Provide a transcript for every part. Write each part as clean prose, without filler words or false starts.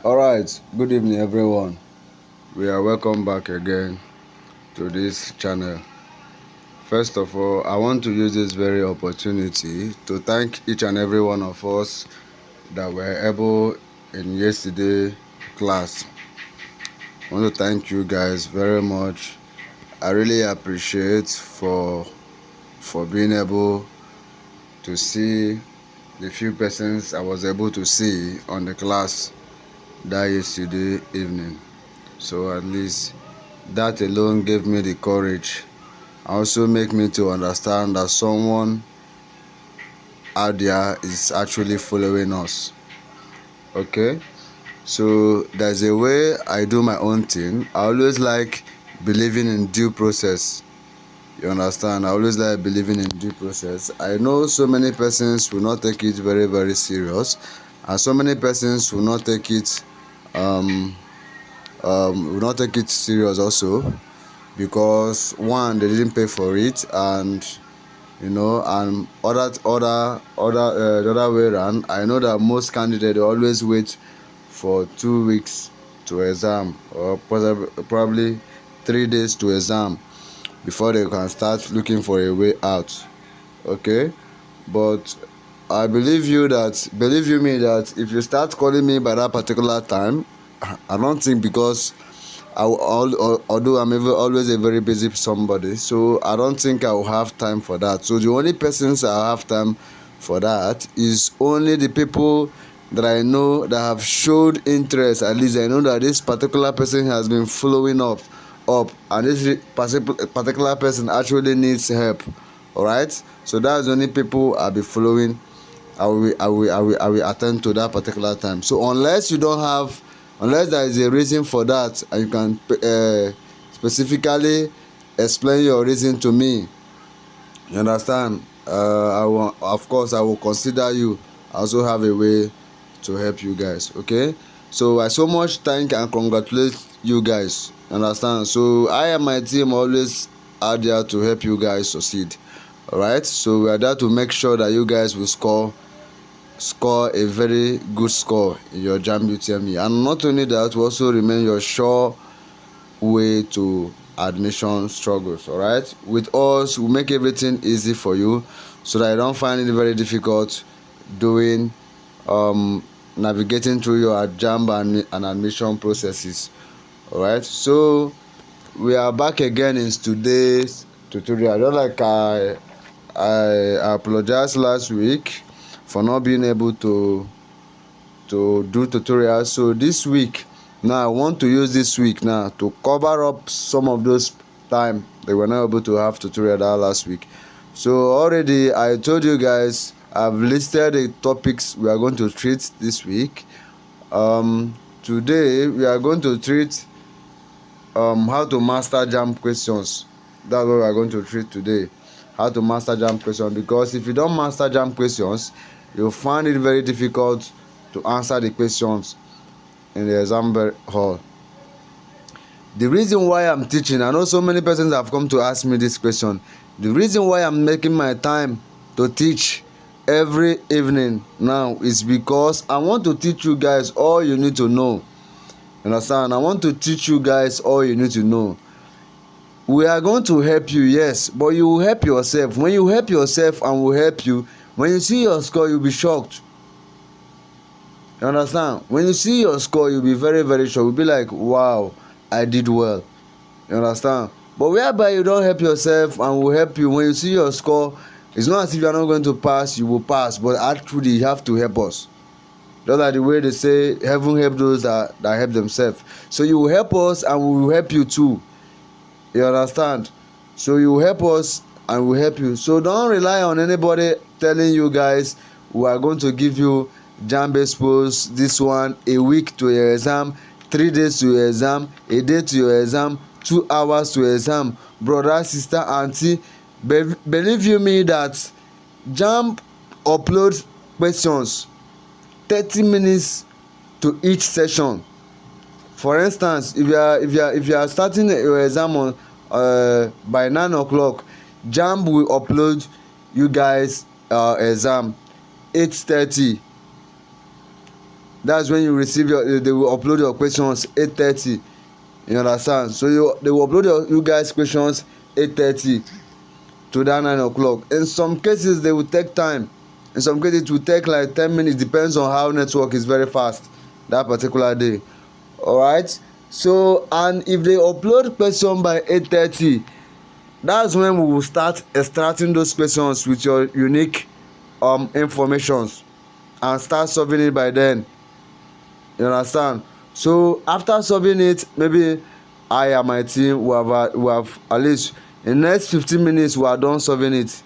Alright, good evening everyone. We are welcome back again to this channel. First of all, I want to use this very opportunity to thank each and every one of us that were able in yesterday class. I want to thank you guys very much. I really appreciate for being able to see the few persons I was able to see on the class that yesterday evening. So at least that alone gave me the courage, also make me to understand that someone out there is actually following us. Okay, so there's a way I do my own thing. I always like believing in due process. You understand? I always like believing in due process. I know so many persons will not take it very serious, and so many persons will not take it serious also, because one, they didn't pay for it, and and the other way around. I know that most candidates always wait for 2 weeks to exam, or probably 3 days to exam before they can start looking for a way out. Okay, but I believe you me that if you start calling me by that particular time, I don't think, because although I'm always a very busy somebody, so I don't think I will have time for that. So the only persons I have time for that is only the people that I know that have showed interest. At least I know that this particular person has been following up, and this particular person actually needs help. All right, so that's the only people I'll be following. I will attend to that particular time. So unless there is a reason for that, and you can specifically explain your reason to me, you understand, of course I will consider you. I also have a way to help you guys. Okay, so I so much thank and congratulate you guys. Understand? So I and my team always are there to help you guys succeed. All right, so we are there to make sure that you guys will score a very good score in your JAMB UTME, and not only that, will also remain your sure way to admission struggles. All right, with us we make everything easy for you, so that you don't find it very difficult doing navigating through your JAMB and admission processes. All right, so we are back again in today's tutorial. Just like I apologize last week for not being able to do tutorials. So this week now, I want to use this week now to cover up some of those time they were not able to have tutorial that last week. So already I told you guys, I've listed the topics we are going to treat this week. Today we are going to treat how to master JAMB questions. That's what we are going to treat today, how to master JAMB questions. Because if you don't master JAMB questions, you'll find it very difficult to answer the questions in the exam hall. The reason why I'm teaching, I know so many persons have come to ask me this question. The reason why I'm making my time to teach every evening now is because I want to teach you guys all you need to know. Understand? I want to teach you guys all you need to know. We are going to help you, yes, but you will help yourself. When you help yourself and we help you, when you see your score, you'll be shocked. You understand? When you see your score, you'll be very shocked. You'll be like, wow, I did well. You understand? But whereby you don't help yourself and we help you, when you see your score, it's not as if you are not going to pass. You will pass, but actually you have to help us. Just like the way they say, heaven help those that help themselves. So you will help us and we will help you too. You understand? So you will help us and we will help you. So don't rely on anybody telling you guys, we are going to give you JAMB expose, this one, a week to your exam, 3 days to your exam, a day to your exam, 2 hours to exam. Brother, sister, auntie, believe you me that JAMB uploads questions 30 minutes to each session. For instance, if you are starting your exam on by 9 o'clock, JAMB will upload you guys exam 8:30. That's when you receive they will upload your questions 8:30. You understand? So they will upload you guys questions 8:30 to that 9 o'clock. In some cases they will take time. In some cases it will take like 10 minutes, depends on how network is very fast that particular day. Alright, so and if they upload question by 8:30, that's when we will start extracting those questions with your unique informations and start solving it by then. You understand? So after solving it, maybe I and my team we have at least in the next 15 minutes we are done solving it.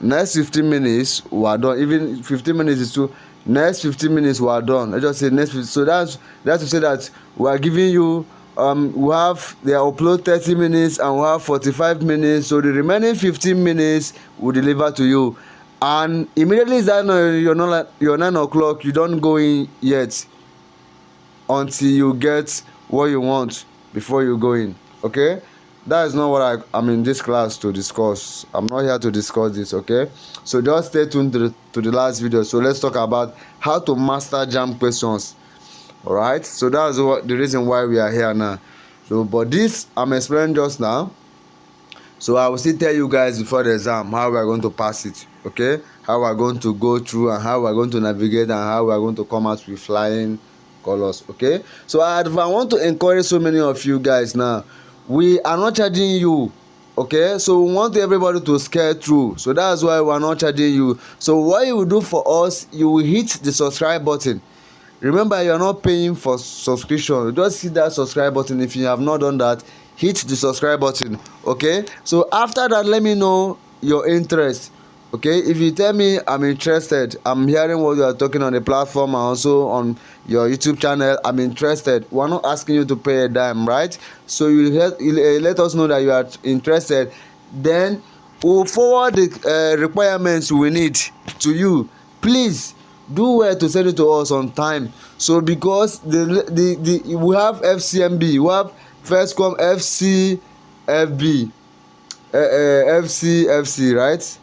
Next 15 minutes we are done. Even 15 minutes is too. Next 15 minutes we are done. Let's just say next 15. So that's to say that we are giving you we have they upload 30 minutes and we have 45 minutes. So the remaining 15 minutes we deliver to you. And immediately is that your 9 o'clock, you don't go in yet until you get what you want before you go in. Okay, that is not what I'm in this class to discuss. I'm not here to discuss this. Okay, so just stay tuned to the last video. So let's talk about how to master JAMB questions. All right, so that's the reason why we are here now. So but this I'm explaining just now, so I will still tell you guys before the exam how we are going to pass it. Okay, how we are going to go through and how we are going to navigate and how we are going to come out with flying colors. Okay, so I want to encourage so many of you guys now. We are not charging you. Okay, so we want everybody to scale through, so that's why we are not charging you. So what you will do for us, you will hit the subscribe button. Remember, you are not paying for subscription. Just hit that subscribe button. If you have not done that, hit the subscribe button. Okay, so after that, let me know your interest. Okay, if you tell me I'm interested, I'm hearing what you are talking on the platform and also on your YouTube channel, I'm interested. We're not asking you to pay a dime, right? So you let us know that you are interested, then we'll forward the requirements we need to you. Please do well to send it to us on time. So because we have FCMB, we have first come FCFB, FCFC, right?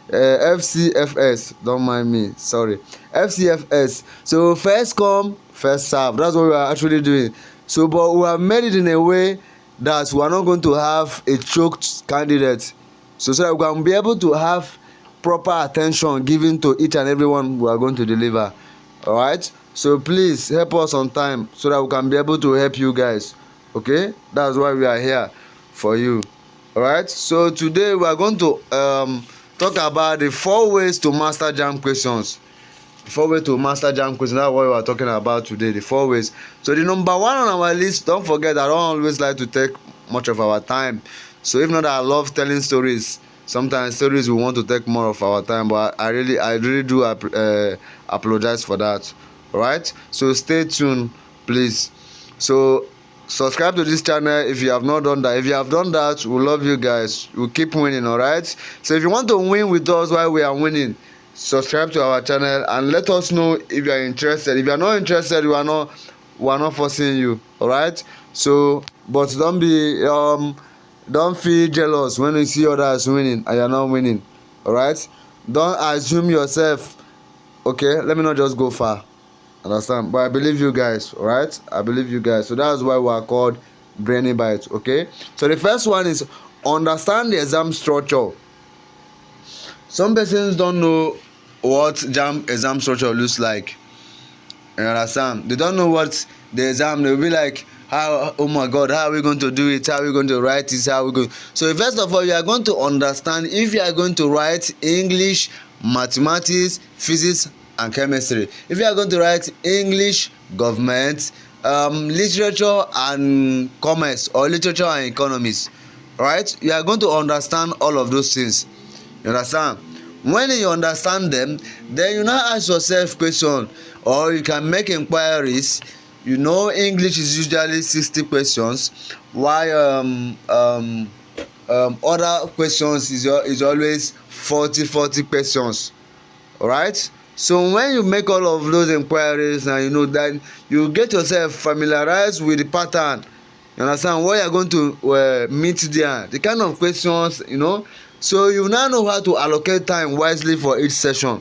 FCFS, don't mind me, sorry, FCFS. So first come first serve, that's what we are actually doing. So but we have made it in a way that we are not going to have a choked candidate, so that we can be able to have proper attention given to each and every one we are going to deliver. All right, so please help us on time so that we can be able to help you guys. Okay, that's why we are here for you. All right, so today we are going to talk about the 4 ways to master JAMB questions. 4 ways to master JAMB questions, that's what we are talking about today, the 4 ways. So the number 1 on our list, don't forget, I don't always like to take much of our time. So if not, I love telling stories. Sometimes stories will want to take more of our time, but I really do apologize for that. All right, so stay tuned, please. So subscribe to this channel if you have not done that. If you have done that, we love you guys. We'll keep winning. All right, so if you want to win with us while we are winning, subscribe to our channel and let us know if you are interested. If you are not interested, we are not forcing you. All right, so but don't feel jealous when you see others winning and you're not winning. All right, don't assume yourself. Okay, let me not just go far, understand, but I believe you guys. All right, I believe you guys. So that's why we are called Brainy Bite. Okay, so the first one is understand the exam structure. Some persons don't know what JAMB exam structure looks like. You understand, they don't know what the exam, they'll be like, how, oh my god, how are we going to do it, how are we going to write this, how are we going. So first of all, you are going to understand if you are going to write English, mathematics, physics and chemistry. If you are going to write English, government, literature and commerce, or literature and economics, right, you are going to understand all of those things. You understand? When you understand them, then you now ask yourself question, or you can make inquiries. You know, English is usually 60 questions, while other questions is always 40 questions. All right, so when you make all of those inquiries, and you know that, you get yourself familiarized with the pattern. You understand what you are going to meet there, the kind of questions, you know. So you now know how to allocate time wisely for each session.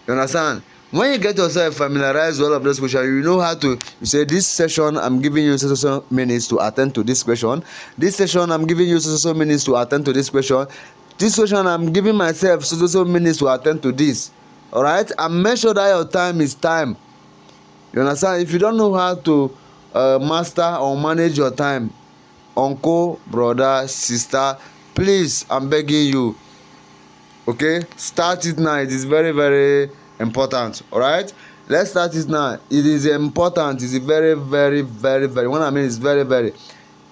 You understand, When you get yourself familiarized with all of those questions, you know how to, you say, this session I'm giving you so minutes to attend to this question, this session I'm giving you so minutes to attend to this question, this question I'm giving myself so minutes to attend to this. All right, and make sure that your time is time. You understand? If you don't know how to master or manage your time, uncle, brother, sister, please, I'm begging you, okay, start it now. It is very, very important. All right, let's start it now. It is important. It's very, very, very, very, what I mean is very, very,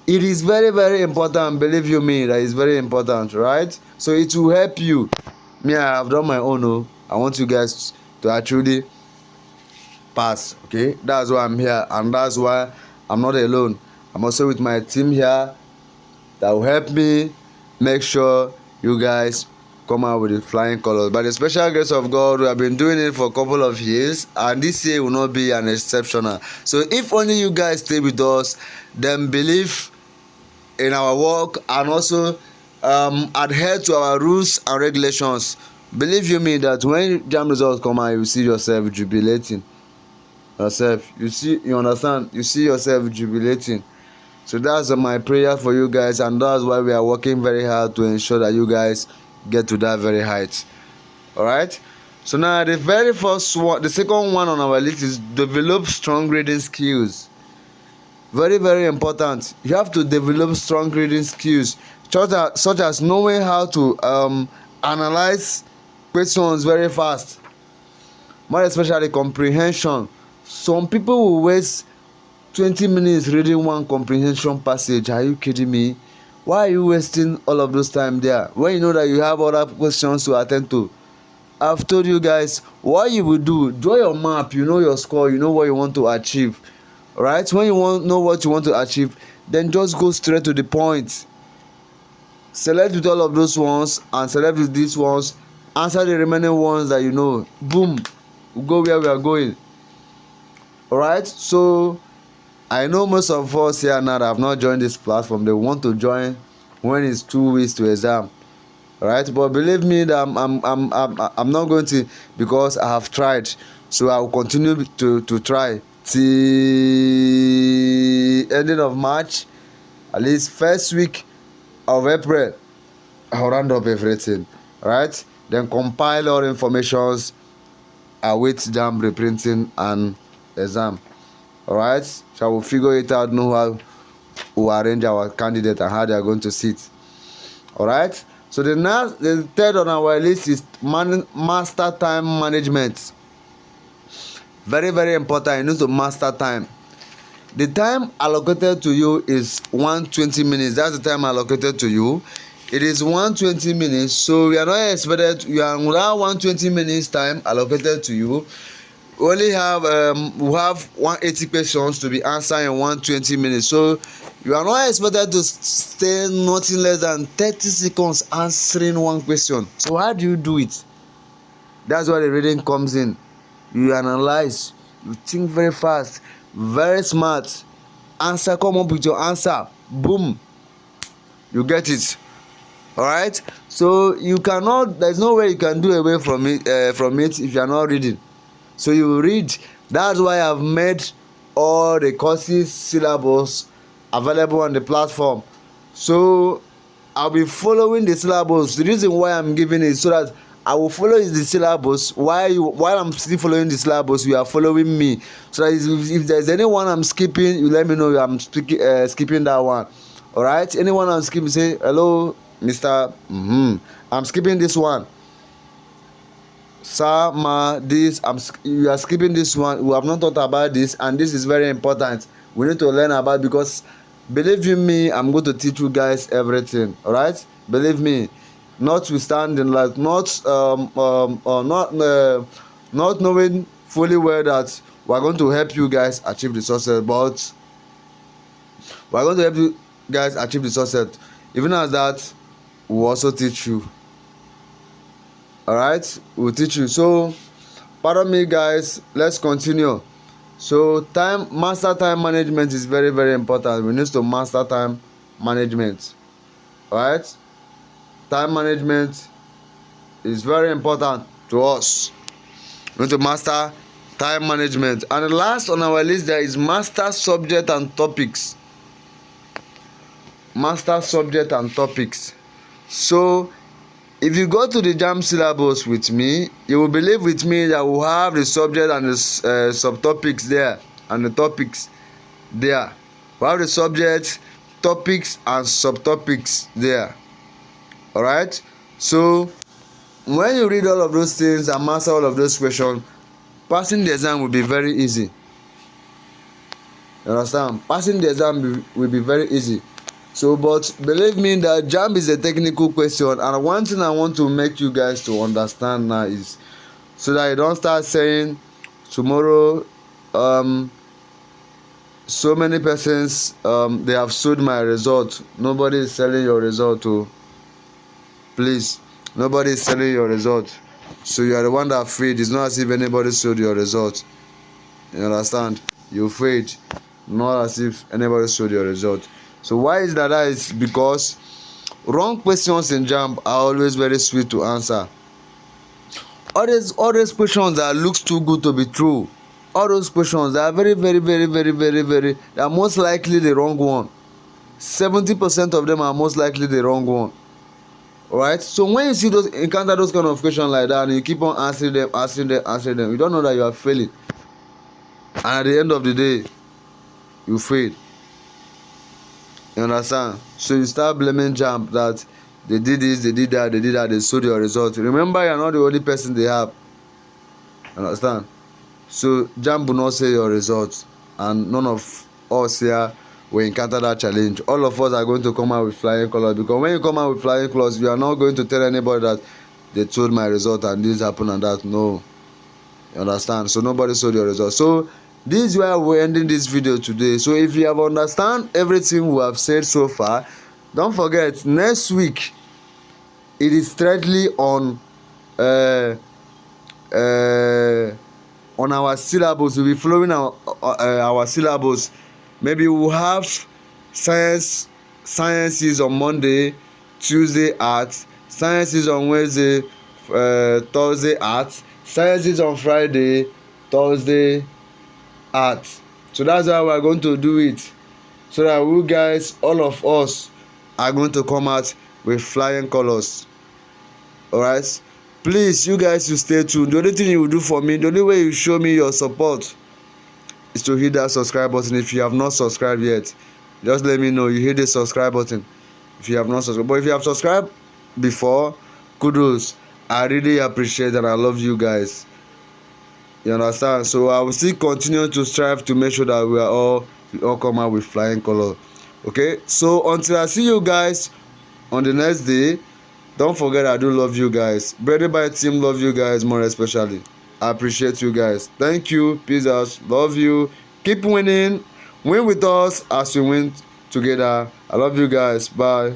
it is very, very important. Believe you me, that is very important, right? So it will help you. Me, I have done my own. Oh, I want you guys to actually pass. Okay, that's why I'm here, and that's why I'm not alone. I'm also with my team here that will help me make sure you guys come out with the flying colors. By the special grace of God, we have been doing it for a couple of years, and this year will not be an exceptional. So if only you guys stay with us, then believe in our work and also adhere to our rules and regulations. Believe you me that when jam results come out, you see yourself jubilating. You understand, you see yourself jubilating. So that's my prayer for you guys, and that's why we are working very hard to ensure that you guys get to that very height. All right, so now the very first one, the second one on our list is develop strong reading skills. Very, very important. You have to develop strong reading skills, such as knowing how to analyze questions very fast, more especially comprehension. Some people will waste 20 minutes reading one comprehension passage. Are you kidding me? Why are you wasting all of those time there when you know that you have other questions to attend to? I've told you guys what you will do. Draw your map. You know your score, you know what you want to achieve. Alright, when you know what you want to achieve, then just go straight to the point. Select with all of those ones and select with these ones. Answer the remaining ones that you know. Boom, we go where we are going. Alright, so I know most of us here now that have not joined this platform, they want to join when it's 2 weeks to exam. Alright, but believe me that I'm not going to, because I have tried. So I will continue to try till ending of March, at least first week of April. I'll round up everything. Alright, then compile all informations, await JAMB reprinting and exam. Alright, so we'll figure it out, know how we'll arrange our candidate and how they are going to sit. Alright, so the third on our list is master time management. Very, very important. You need to master time. The time allocated to you is 120 minutes. That's the time allocated to you. It is 120 minutes. So we are not expected, you are without 120 minutes time allocated to you. We only have 180 questions to be answered in 120 minutes. So you are not expected to stay nothing less than 30 seconds answering one question. So how do you do it? That's where the reading comes in. You analyze, you think very fast, very smart. Answer, come up with your answer. Boom, you get it. All right, so you cannot, there's no way you can do away from it if you are not reading. So you read. That's why I've made all the courses syllabus available on the platform. So I'll be following the syllabus. The reason why I'm giving it so that I will follow the syllabus while I'm still following the syllabus. You are following me, so that if there's anyone I'm skipping, you let me know I'm skipping that one. All right, anyone I'm skipping, say hello, Mr. I'm skipping this one. Sir, ma, this, you are skipping this one. We have not thought about this, and this is very important. We need to learn about, because believe you me, I'm going to teach you guys everything. All right, believe me. Notwithstanding, like not knowing fully well that we're going to help you guys achieve the success, but we're going to help you guys achieve the success. Even as that, we'll also teach you. All right, we'll teach you. So pardon me guys, let's continue. So master time management is very, very important. We need to master time management. All right, time management is very important to us. You want to master time management. And the last on our list there is master subject and topics. Master subject and topics. So if you go to the JAMB syllabus with me, you will believe with me that we'll have the subject and the subtopics there, and the topics there. We have the subject, topics, and subtopics there. Alright? So when you read all of those things and master all of those questions, passing the exam will be very easy. You understand? Passing the exam will be very easy. So, but believe me that JAMB is a technical question, and one thing I want to make you guys to understand now is, so that you don't start saying tomorrow, so many persons they have sold my result. Nobody is selling your result. Oh, please, nobody is selling your result. So you are the one that failed. It's not as if anybody sold your result. You understand? You failed, not as if anybody sold your result. So why is that? That is because wrong questions in JAMB are always very sweet to answer. All those questions that looks too good to be true, all those questions that are very, they are most likely the wrong one. 70% of them are most likely the wrong one. Alright, so when you encounter those kind of questions like that, and you keep on answering them, you don't know that you are failing, and at the end of the day you fail. You understand? So you start blaming JAMB that they did this, they did that, they sold your result. Remember, you are not the only person they have. You understand? So JAMB will not say your results, and none of us here will encounter that challenge. All of us are going to come out with flying colors, because when you come out with flying colors, you are not going to tell anybody that they told my result and this happened and that. No. You understand? So nobody sold your result. So this is why we're ending this video today. So if you have understand everything we have said so far, don't forget, next week it is strictly on our syllabus. We'll be following our syllabus. Maybe we'll have sciences on Monday, Tuesday art, sciences on Wednesday, Thursday art, sciences on Friday, Thursday art. So that's how we're going to do it, so that we guys, all of us, are going to come out with flying colors. Alright, please, you guys, you stay tuned. The only thing you will do for me, the only way you show me your support, is to hit that subscribe button. If you have not subscribed yet, just let me know you hit the subscribe button if you have not subscribed. But if you have subscribed before, kudos. I really appreciate and I love you guys. You understand? So I will still continue to strive to make sure that we all come out with flying color. Okay, so until I see you guys on the next day, don't forget I do love you guys. Brainy Bite team love you guys more especially. I appreciate you guys. Thank you. Peace out. Love you. Keep winning. Win with us as we win together. I love you guys. Bye.